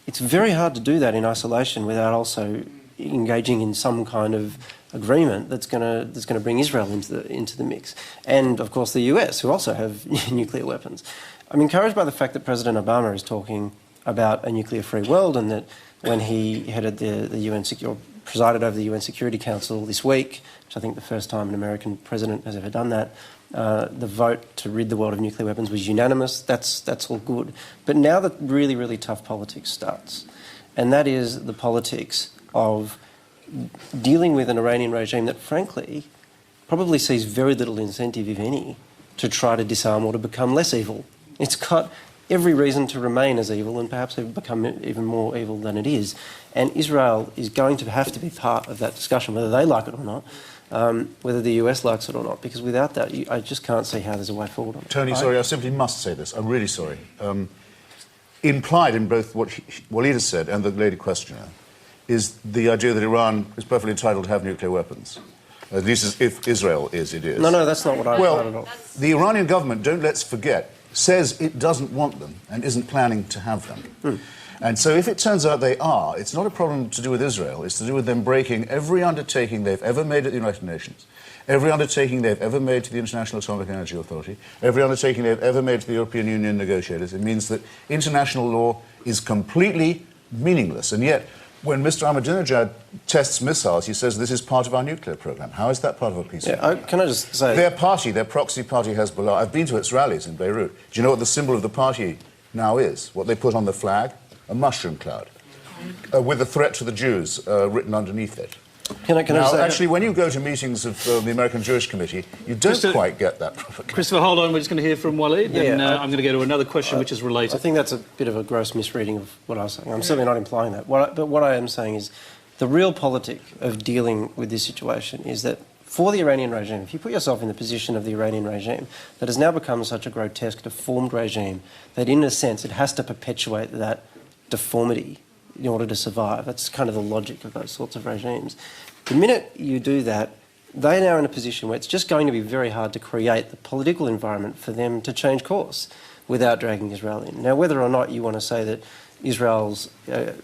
it's very hard to do that in isolation without also engaging in some kind of agreement that's going to bring Israel into the mix, and of course the US, who also have nuclear weapons. I'm encouraged by the fact that President Obama is talking about a nuclear-free world, and that when he headed the UN or presided over the UN Security Council this week, which I think the first time an American president has ever done that, the vote to rid the world of nuclear weapons was unanimous. That's all good. But now the really, really tough politics starts, and that is the politics of dealing with an Iranian regime that, frankly, probably sees very little incentive, if any, to try to disarm or to become less evil. It's got every reason to remain as evil and perhaps have become even more evil than it is. And Israel is going to have to be part of that discussion, whether they like it or not, whether the US likes it or not, because without that, I just can't see how there's a way forward on it. Tony, sorry, I simply must say this. I'm really sorry. Implied in both what Walid has said and the lady questioner is the idea that Iran is perfectly entitled to have nuclear weapons. At least if Israel is, it is. No, that's not what I implied at all. The Iranian government, don't let's forget, says it doesn't want them and isn't planning to have them. And so if it turns out they are, it's not a problem to do with Israel, it's to do with them breaking every undertaking they've ever made at the United Nations, every undertaking they've ever made to the International Atomic Energy Authority, every undertaking they've ever made to the European Union negotiators. It means that international law is completely meaningless. And yet, when Mr. Ahmadinejad tests missiles, he says this is part of our nuclear program. How is that part of a peace? Can I just say... Their party, their proxy party, Hezbollah, I've been to its rallies in Beirut. Do you know what the symbol of the party now is? What they put on the flag? A mushroom cloud, with a threat to the Jews written underneath it. Can I say... Actually, when you go to meetings of the American Jewish Committee, you don't quite get that provocation. Christopher, hold on. We're just going to hear from Walid, and I'm going to go to another question which is related. I think that's a bit of a gross misreading of what I was saying. I'm certainly not implying that. But what I am saying is the real politic of dealing with this situation is that for the Iranian regime, if you put yourself in the position of the Iranian regime, that has now become such a grotesque, deformed regime that, in a sense, it has to perpetuate that deformity in order to survive. That's kind of the logic of those sorts of regimes. The minute you do that, they're now in a position where it's just going to be very hard to create the political environment for them to change course without dragging Israel in. Now, whether or not you want to say that Israel's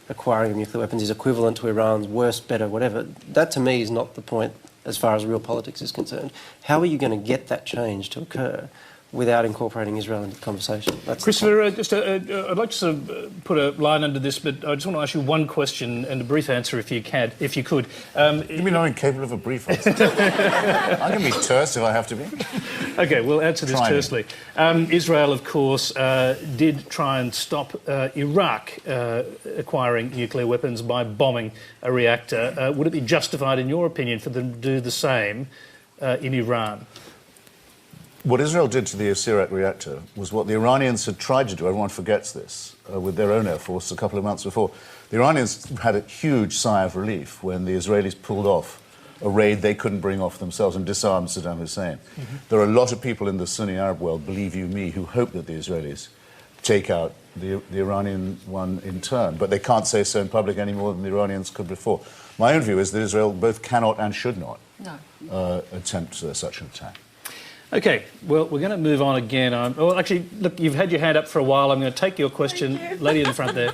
acquiring of nuclear weapons is equivalent to Iran's, worse, better, whatever, that to me is not the point as far as real politics is concerned. How are you going to get that change to occur without incorporating Israel into the conversation? That's Christopher, I'd like to sort of put a line under this, but I just want to ask you one question and a brief answer if you could. You mean I'm incapable of a brief answer? I can be terse if I have to be. OK, we'll answer this tersely. Israel, of course, did try and stop Iraq acquiring nuclear weapons by bombing a reactor. Would it be justified, in your opinion, for them to do the same in Iran? What Israel did to the Assirat reactor was what the Iranians had tried to do, everyone forgets this, with their own air force a couple of months before. The Iranians had a huge sigh of relief when the Israelis pulled off a raid they couldn't bring off themselves and disarmed Saddam Hussein. There are a lot of people in the Sunni Arab world, believe you me, who hope that the Israelis take out the Iranian one in turn, but they can't say so in public any more than the Iranians could before. My own view is that Israel both cannot and should not attempt such an attack. OK, well, we're going to move on again. Well, actually, look, you've had your hand up for a while. I'm going to take your question. Lady in the front there.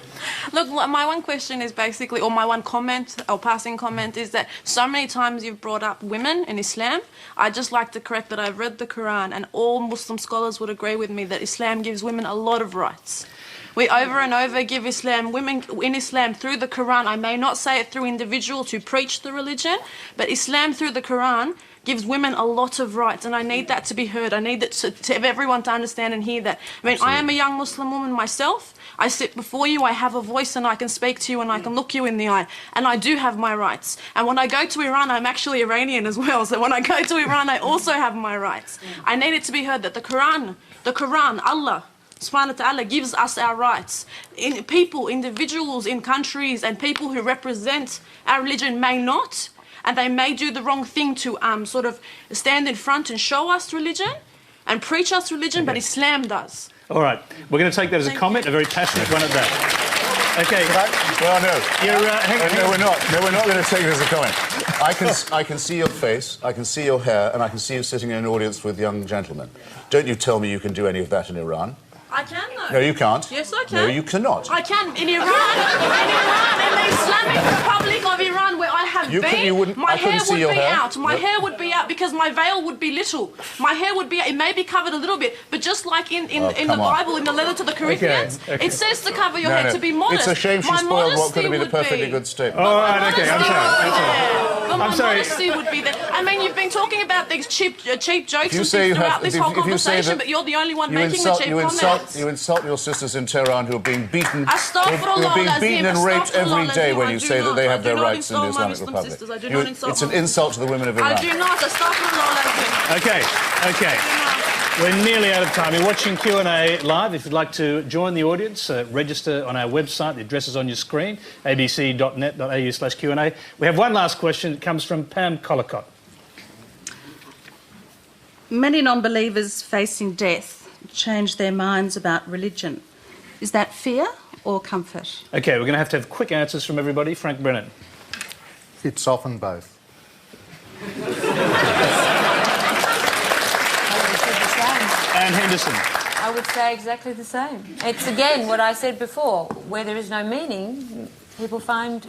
Look, my one question is basically, or my one comment, or passing comment, is that so many times you've brought up women in Islam. I'd just like to correct that I've read the Quran, and all Muslim scholars would agree with me that Islam gives women a lot of rights. We over and over give women in Islam through the Quran. I may not say it through individuals who preach the religion, but Islam through the Quran gives women a lot of rights, and I need that to be heard. I need that to everyone to understand and hear that. I mean, I am a young Muslim woman myself. I sit before you, I have a voice, and I can speak to you, and I can look you in the eye, and I do have my rights. And when I go to Iran, I'm actually Iranian as well, so when I go to Iran, I also have my rights. I need it to be heard that the Quran, Allah Subhanahu wa ta'ala gives us our rights. People, individuals in countries and people who represent our religion may not, and they may do the wrong thing to sort of stand in front and show us religion and preach us religion, but Islam does. All right. We're going to take that as a comment, a very passionate one at that. OK. Well, no. No, we're not. No, we're not going to take it as a comment. I can see your face, I can see your hair, and I can see you sitting in an audience with young gentlemen. Don't you tell me you can do any of that in Iran. I can, though. No, you can't. Yes, I can. No, you cannot. I can. In Iran, in the Islamic Republic of Iran, where I have been, my hair would be out. My hair would be out because my veil would be little. My hair would be, it may be covered a little bit, but just like in the Bible, in the letter to the Corinthians, it says to cover your head, to be modest. It's a shame she spoiled what could have been a perfectly good statement. All right, OK, I'm sorry. Modesty would be there. I mean, you've been talking about these cheap jokes and things throughout this whole conversation, but you're the only one making the cheap comments. You insult your sisters in Tehran who are being beaten, and raped every day when you say that they have their rights in the Islamic Republic. It's an insult to the women of Iran. I do not. Astaghfirullah. OK. We're nearly out of time. You're watching Q&A live. If you'd like to join the audience, register on our website. The address is on your screen, abc.net.au/Q&A. We have one last question. It comes from Pam Collicott. Many non-believers facing death change their minds about religion. Is that fear or comfort? OK, we're going to have quick answers from everybody. Frank Brennan. It's often both. Anne Henderson. I would say exactly the same. It's, again, what I said before. Where there is no meaning, people find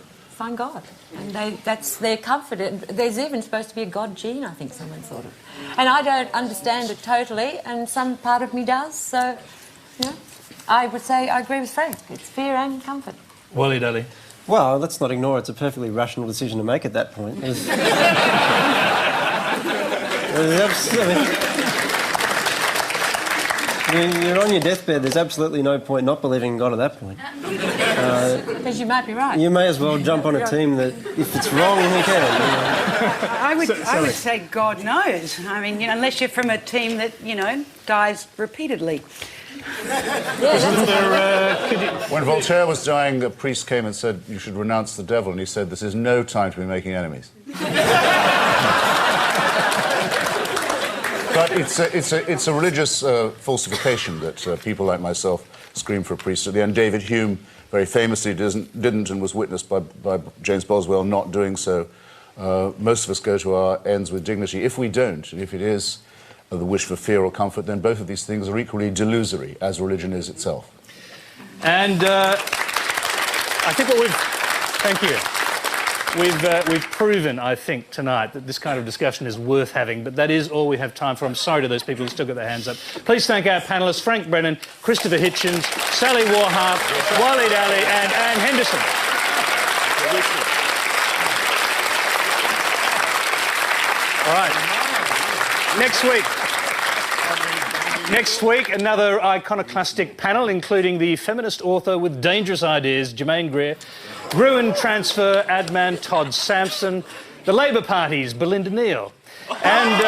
God. And that's their comfort. There's even supposed to be a God gene, I think someone thought of. And I don't understand it totally, and some part of me does. So, I would say I agree with Frank. It's fear and comfort. Wally Daly. Well, let's not ignore it's a perfectly rational decision to make at that point. You're on your deathbed, there's absolutely no point not believing in God at that point. Because you might be right. You may as well jump on a team that, if it's wrong, who cares? I would say God knows. I mean, unless you're from a team that, dies repeatedly. When Voltaire was dying, a priest came and said, "You should renounce the devil," and he said, "This is no time to be making enemies." But it's a religious falsification that people like myself scream for a priest at the end. David Hume very famously didn't and was witnessed by James Boswell not doing so. Most of us go to our ends with dignity. If we don't, and if it is the wish for fear or comfort, then both of these things are equally delusory, as religion is itself. And I think thank you. We've proven, I think, tonight that this kind of discussion is worth having, but that is all we have time for. I'm sorry to those people who still got their hands up. Please thank our panellists, Frank Brennan, Christopher Hitchens, Sally Warhart, Wally Daly and Anne Henderson. All right. Next week, another iconoclastic panel, including the feminist author with dangerous ideas, Germaine Greer, Gruen transfer Adman Todd Sampson, the Labor Party's Belinda Neal, and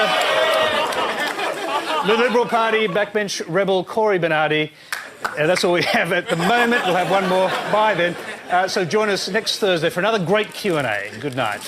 the Liberal Party backbench rebel Corey Bernardi. That's all we have at the moment. We'll have one more by then. So join us next Thursday for another great Q&A. Good night.